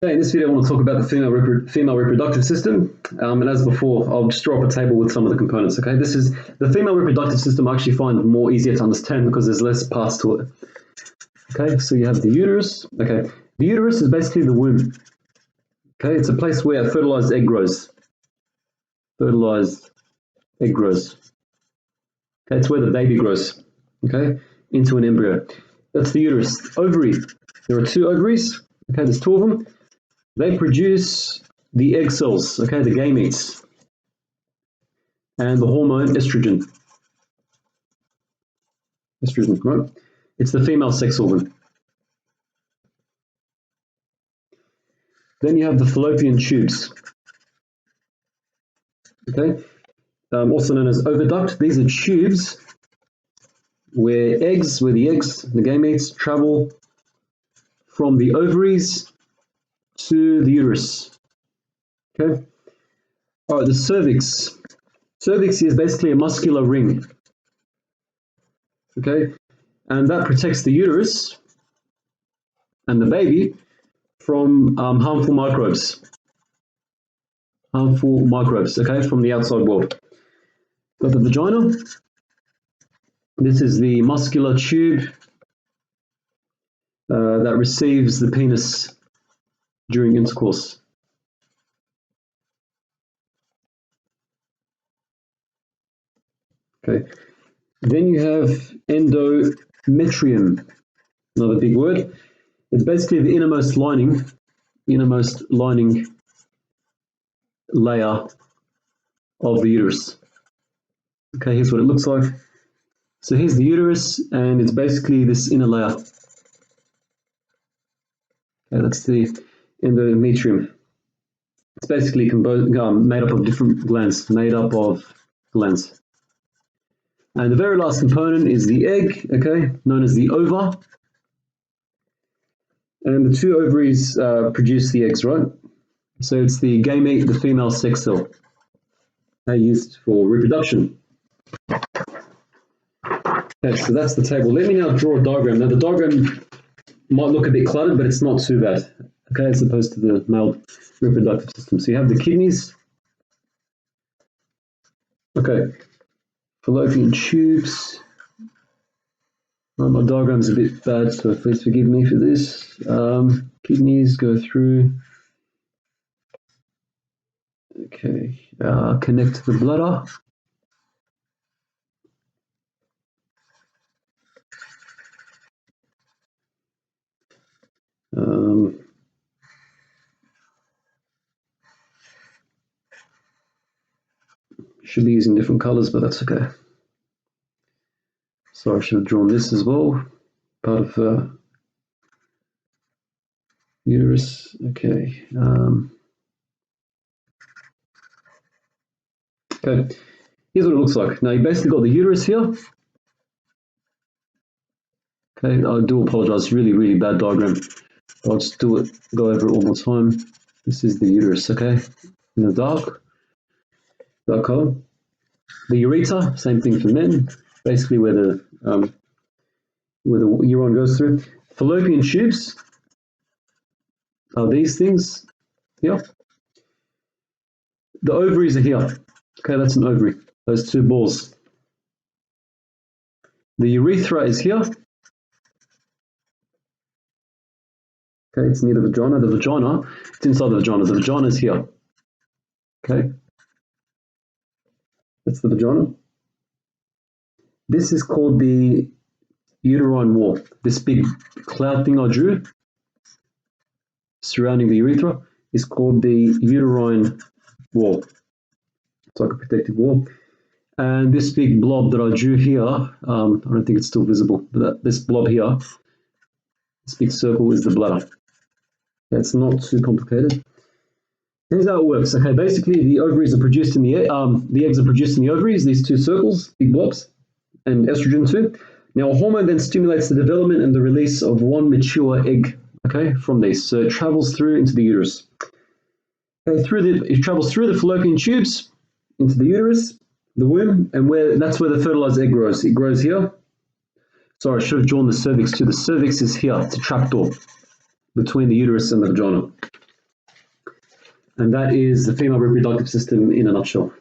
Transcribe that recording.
Okay, in this video I want to talk about the female reproductive system, and as before I'll just draw up a table with some of the components. Okay, this is the female reproductive system. I actually find more easier to understand because there's less parts to it. Okay, so you have the uterus. Okay, the uterus is basically the womb. Okay, it's a place where a fertilized egg grows. Fertilized egg grows. Okay, it's where the baby grows. Okay, into an embryo. That's the uterus. Ovary. There are two ovaries. Okay, there's two of them. They produce the egg cells, okay, the gametes, and the hormone estrogen. Estrogen, right? It's the female sex organ. Then you have the fallopian tubes, okay, also known as oviduct. These are tubes where the eggs, the gametes, travel from the ovaries to the uterus. Okay. All right, the cervix. Cervix is basically a muscular ring. Okay, and that protects the uterus and the baby from harmful microbes. Harmful microbes, okay, from the outside world. Got the vagina. This is the muscular tube that receives the penis during intercourse. Okay. Then you have endometrium, another big word. It's basically the innermost lining layer of the uterus. Okay, here's what it looks like. So here's the uterus, and it's basically this inner layer. Okay, that's the endometrium. It's basically made up of different glands, And the very last component is the egg, okay, known as the ova. And the two ovaries produce the eggs, right? So it's the gamete, the female sex cell, used for reproduction. Okay, so that's the table. Let me now draw a diagram. Now the diagram might look a bit cluttered, but it's not too bad, okay, as opposed to the male reproductive system. So you have the kidneys. Okay, fallopian tubes. My diagram's a bit bad, so please forgive me for this. Kidneys go through. Okay, connect to the bladder. Should be using different colors, but that's okay. So I should have drawn this as well, part of uterus. Okay. Okay. Here's what it looks like. Now you basically got the uterus here. Okay, I do apologize. Really, really bad diagram. I'll just go over it one more time. This is the uterus. Okay, in the dark color. The urethra, same thing for men. Basically, where the urine goes through. Fallopian tubes are these things here. The ovaries are here. Okay, that's an ovary. Those two balls. The urethra is here. Okay, it's near the vagina. The vagina, it's inside the vagina. The vagina is here. Okay, that's the vagina. This is called the uterine wall. This big cloud thing I drew surrounding the urethra is called the uterine wall. It's like a protective wall. And this big blob that I drew here, I don't think it's still visible, but this blob here, this big circle is the bladder. That's not too complicated. Here's how it works. Okay, basically the ovaries are produced in the eggs are produced in the ovaries, these two circles, big blobs, and estrogen too. Now a hormone then stimulates the development and the release of one mature egg, okay, from these. So it travels through into the uterus. Okay, it travels through the fallopian tubes into the uterus, the womb, and that's where the fertilized egg grows. It grows here. Sorry, I should have drawn the cervix too. The cervix is here. It's a trapdoor between the uterus and the vagina. And that is the female reproductive system in a nutshell.